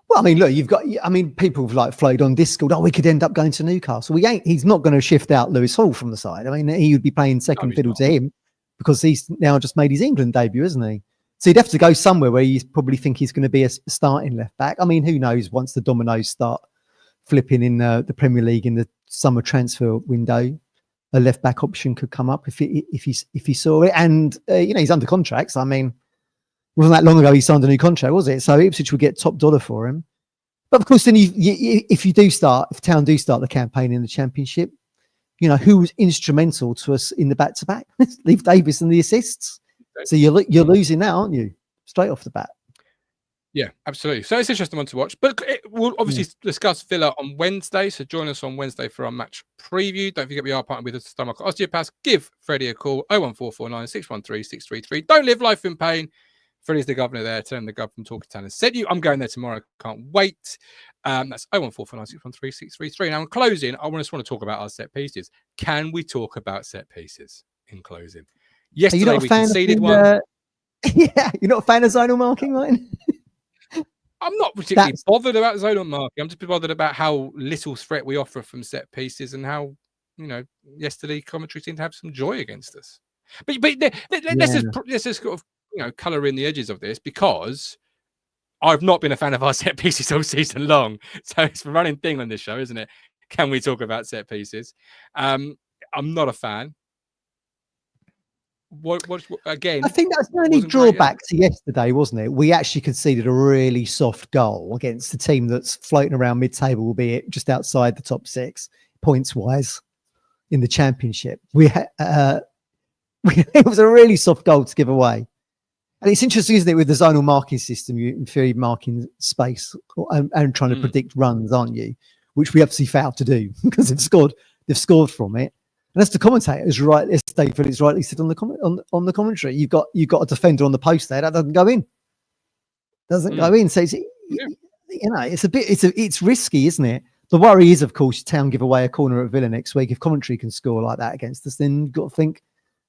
Well, I mean, look, people have like floated on Discord. Oh, we could end up going to Newcastle. He's not going to shift out Lewis Hall from the side. I mean, he would be playing second fiddle to him because he's now just made his England debut, isn't he? So he'd have to go somewhere where you probably think he's going to be a starting left back. I mean, who knows? Once the dominoes start flipping in the Premier League in the summer transfer window, a left back option could come up if he saw it. And he's under contract. So, I mean, wasn't that long ago he signed a new contract, was it? So Ipswich would get top dollar for him. But of course, then if Town do start the campaign in the Championship, who was instrumental to us in the back-to-back? Leif Davis and the assists. So you're losing now, aren't you? Straight off the bat. Yeah, absolutely. So it's an interesting one to watch. But we'll obviously discuss Villa on Wednesday. So join us on Wednesday for our match preview. Don't forget we are partnered with the Stowmarket Osteopaths. Give Freddie a call, 01449 613 633. Don't live life in pain. Freddie's the governor there. Tell him the governor from Talking Town has said you. I'm going there tomorrow. Can't wait. That's 01449 613 633. Now, in closing, I just want to talk about our set pieces. Can we talk about set pieces in closing? Yesterday we conceded one. Yeah, you're not a fan of zonal marking, right? I'm not particularly bothered about zonal marking. I'm just bothered about how little threat we offer from set pieces and how, yesterday Coventry seemed to have some joy against us. But let's just sort of, colour in the edges of this, because I've not been a fan of our set pieces all season long. So it's a running thing on this show, isn't it? Can we talk about set pieces? I'm not a fan. What again? I think that's the only drawback to yesterday, wasn't it? We actually conceded a really soft goal against a team that's floating around mid-table, albeit just outside the top 6 points-wise in the Championship. It was a really soft goal to give away. And it's interesting, isn't it, with the zonal marking system, you're in theory marking space and trying to predict runs, aren't you? Which we obviously failed to do because they've scored from it. And as the commentators rightly said on the commentary, you've got a defender on the post there that doesn't go in. Go in. So it's risky, isn't it? The worry is, of course, Town give away a corner at Villa next week. If Coventry can score like that against us, then you've got to think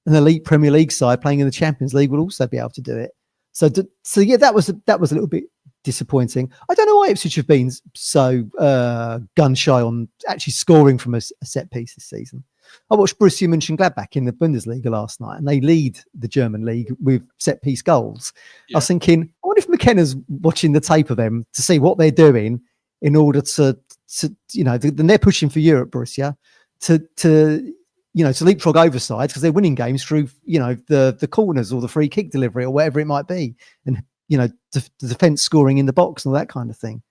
an elite Premier League side playing in the Champions League will also be able to do it. So yeah, that was a little bit disappointing. I don't know why Ipswich have been so gun shy on actually scoring from a set piece this season. I watched Borussia Mönchengladbach in the Bundesliga last night, and they lead the German league with set piece goals. Yeah. I was thinking, I wonder if McKenna's watching the tape of them to see what they're doing in order to then they're pushing for Europe, Borussia, to leapfrog oversides because they're winning games through the corners or the free kick delivery or whatever it might be, and the defense scoring in the box and all that kind of thing.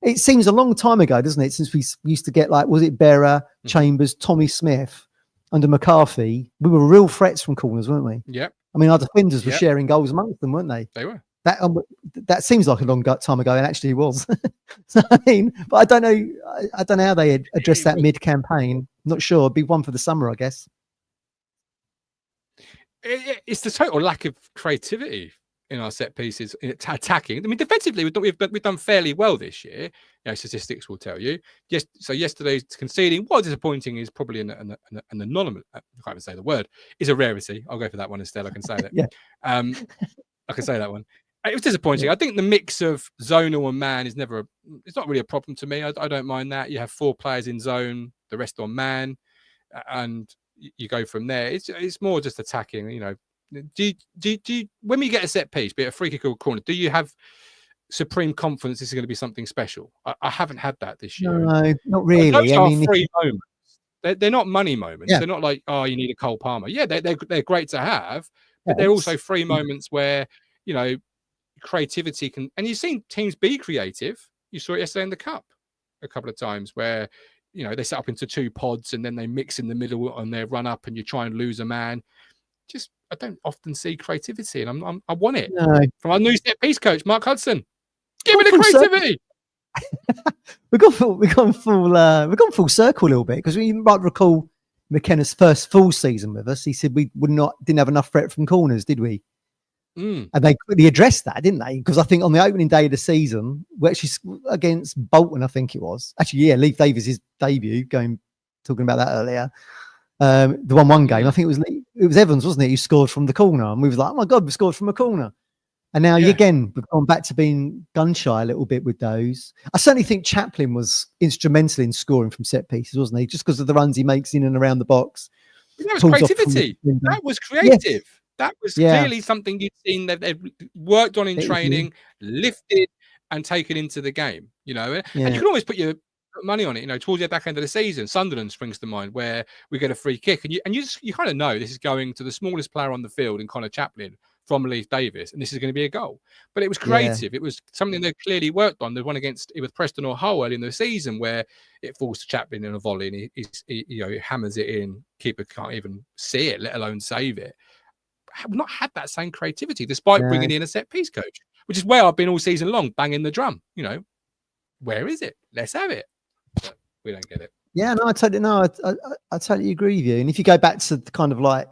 It seems a long time ago, doesn't it, since we used to get, like, was it Berra, Chambers, Tommy Smith under McCarthy? We were real threats from corners, weren't we? Yep. I mean, our defenders were sharing goals amongst them, weren't they? They were. That seems like a long time ago, and actually it was. So, I mean, but I don't know how they addressed that mid-campaign. Not sure. It'd be one for the summer, I guess. It's the total lack of creativity in our set pieces, attacking. I mean, defensively, we've done fairly well this year. Statistics will tell you. Yes. So yesterday's conceding, what disappointing is probably an anonymous. I can't even say the word. Is a rarity. I'll go for that one instead. I can say that. Yeah. I can say that one. It was disappointing. Yeah. I think the mix of zonal and man is it's not really a problem to me. I don't mind that. You have 4 players in zone, the rest on man, and you go from there. It's more just attacking. Do you, when we get a set piece, be it a free kick or a corner, do you have supreme confidence this is going to be something special. I haven't had that this year. No, not really. Those I are mean, free moments. They're not money moments. Yeah. They're not like, oh, you need a Cole Palmer. Yeah, they're great to have, but Yeah, they're also free moments where, you know, creativity can, and you've seen teams be creative. You saw it yesterday in the cup a couple of times where, you know, they set up into 2 pods and then they mix in the middle on their run up and you try and lose a man. Just, I don't often see creativity, and I want it from our new set piece coach, Mark Hudson. Give me the creativity. We've gone full circle a little bit, because you might recall McKenna's first full season with us. He said we didn't have enough threat from corners, did we? And they quickly addressed that, didn't they? Because I think on the opening day of the season, we actually against Bolton, I think it was actually, yeah, Leif Davis' debut. Talking about that earlier. The 1-1 game, I think it was Evans, wasn't it, who scored from the corner, and we was like, oh my god, we scored from a corner. And now again, we've gone back to being gun shy a little bit with those. I certainly think Chaplin was instrumental in scoring from set pieces, wasn't he? Just because of the runs he makes in and around the box. That was creativity. That was creative. Yes. That was clearly something you'd seen that they've worked on in training, lifted and taken into the game, you know. And you can always put your money on it, you know. Towards the back end of the season, Sunderland springs to mind, where we get a free kick, and you kind of know this is going to the smallest player on the field in Connor Chaplin from Leif Davis, and this is going to be a goal. But it was creative. It was something they clearly worked on. They won against it with Preston or Hull early in the season, where it falls to Chaplin in a volley, and he you know, he hammers it in. Keeper can't even see it, let alone save it. Have not had that same creativity, despite bringing in a set piece coach, which is where I've been all season long, banging the drum. You know, where is it? Let's have it. But we don't get it. Yeah, no, I totally agree with you. And if you go back to the kind of like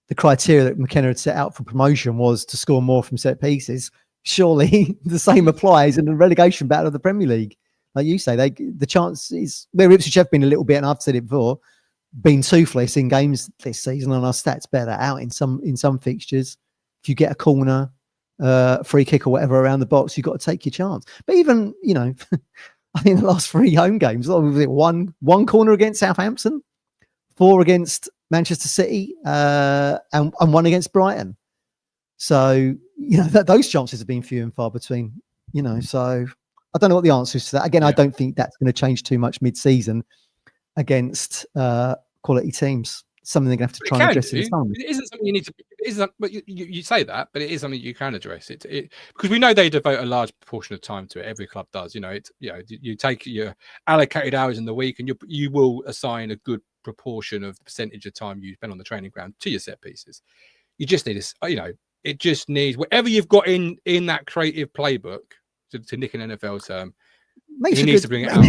the criteria that McKenna had set out for promotion was to score more from set pieces, surely the same applies in the relegation battle of the Premier League. Like you say, the chance is where Ipswich have been a little bit, and I've said it before, been toothless in games this season, and our stats bear that out in some fixtures. If you get a corner, free kick or whatever around the box, you've got to take your chance. But even, you know, I think the last 3 home games, was it one corner against Southampton, 4 against Manchester City, and 1 against Brighton. So, you know, those chances have been few and far between, you know. So I don't know what the answer is to that. Again, I don't think that's going to change too much mid-season against quality teams. Something they're going to have to try and address in time. It isn't something you need to. It isn't. But you say that, but it is something you can address. It because we know they devote a large proportion of time to it. Every club does. You know, you take your allocated hours in the week, and you will assign a good proportion of the percentage of time you spend on the training ground to your set pieces. You just need to, you know, it just needs whatever you've got in that creative playbook, to nick an NFL term. He needs to bring it out.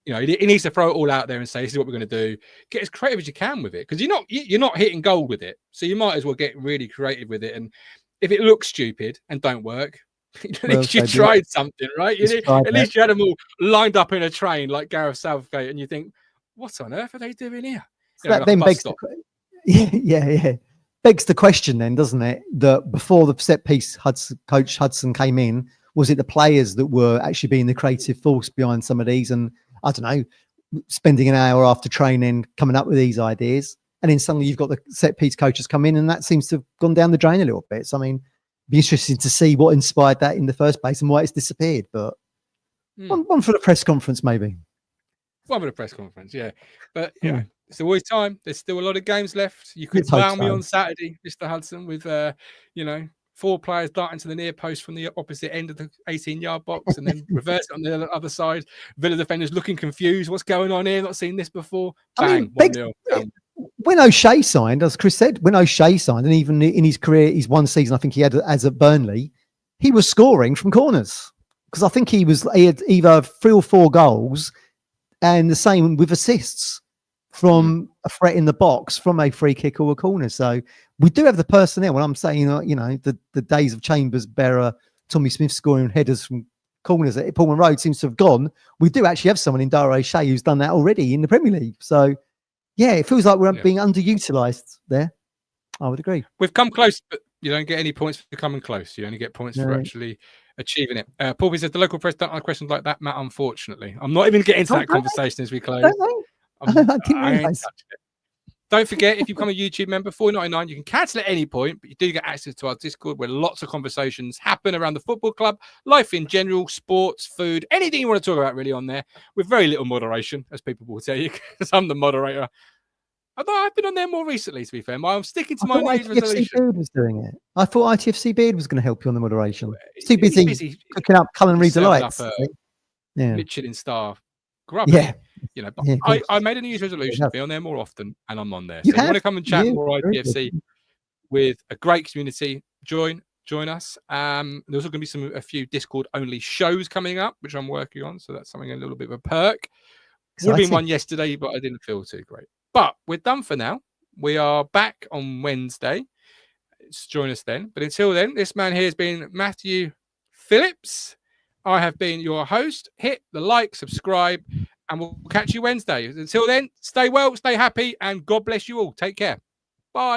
You know, he needs to throw it all out there and say, this is what we're going to do. Get as creative as you can with it, because you're not hitting gold with it. So you might as well get really creative with it. And if it looks stupid and don't work, at least you tried something, right? At least you had them all lined up in a train like Gareth Southgate, and you think, what on earth are they doing here? You know, that then begs begs the question then, doesn't it, that before the set piece coach Hudson came in, was it the players that were actually being the creative force behind some of these? And I don't know, spending an hour after training coming up with these ideas, and then suddenly you've got the set piece coaches come in, and that seems to have gone down the drain a little bit. So I mean, it'd be interesting to see what inspired that in the first place and why it's disappeared. But one for the press conference, maybe. One for the press conference, yeah. But yeah, it's always time. There's still a lot of games left. You could wow me on Saturday, Mr. Hudson, with 4 players darting to the near post from the opposite end of the 18-yard box, and then reverse it on the other side. Villa defenders looking confused. What's going on here? Not seen this before. Bang, 1-0. When O'Shea signed, as Chris said, and even in his career, his one season, I think he had as at Burnley, he was scoring from corners, because I think he had either 3 or 4 goals, and the same with assists from a threat in the box, from a free kick or a corner. So we do have the personnel. When I'm saying, you know, the days of Chambers, Berra, Tommy Smith scoring headers from corners at Pullman Road seems to have gone. We do actually have someone in Dara O'Shea who's done that already in the Premier League. So yeah, it feels like we're being underutilised there. I would agree. We've come close, but you don't get any points for coming close. You only get points for actually achieving it. Paul says the local press don't like questions like that, Matt. Unfortunately, I'm not even getting into that conversation as we close. I didn't realise. Don't forget, if you become a YouTube member, $4.99, you can cancel at any point, but you do get access to our Discord where lots of conversations happen around the football club, life in general, sports, food, anything you want to talk about really on there, with very little moderation, as people will tell you, because I'm the moderator. Although I've been on there more recently, to be fair. I'm sticking to my New Year's resolution. Beard was doing it. I thought ITFC Beard was going to help you on the moderation. He's too busy cooking up culinary delights. Michelin star grubby. Yeah. You know, but I made a New Year's resolution to be on there more often, and I'm on there. So if you want to come and chat more ITFC with a great community, join us. There's also going to be a few Discord only shows coming up, which I'm working on. So that's something a little bit of a perk. Would have been one yesterday, but I didn't feel too great. But we're done for now. We are back on Wednesday. Join us then. But until then, this man here has been Matthew Phillips. I have been your host. Hit the like, subscribe, and we'll catch you Wednesday. Until then, stay well, stay happy, and God bless you all. Take care. Bye.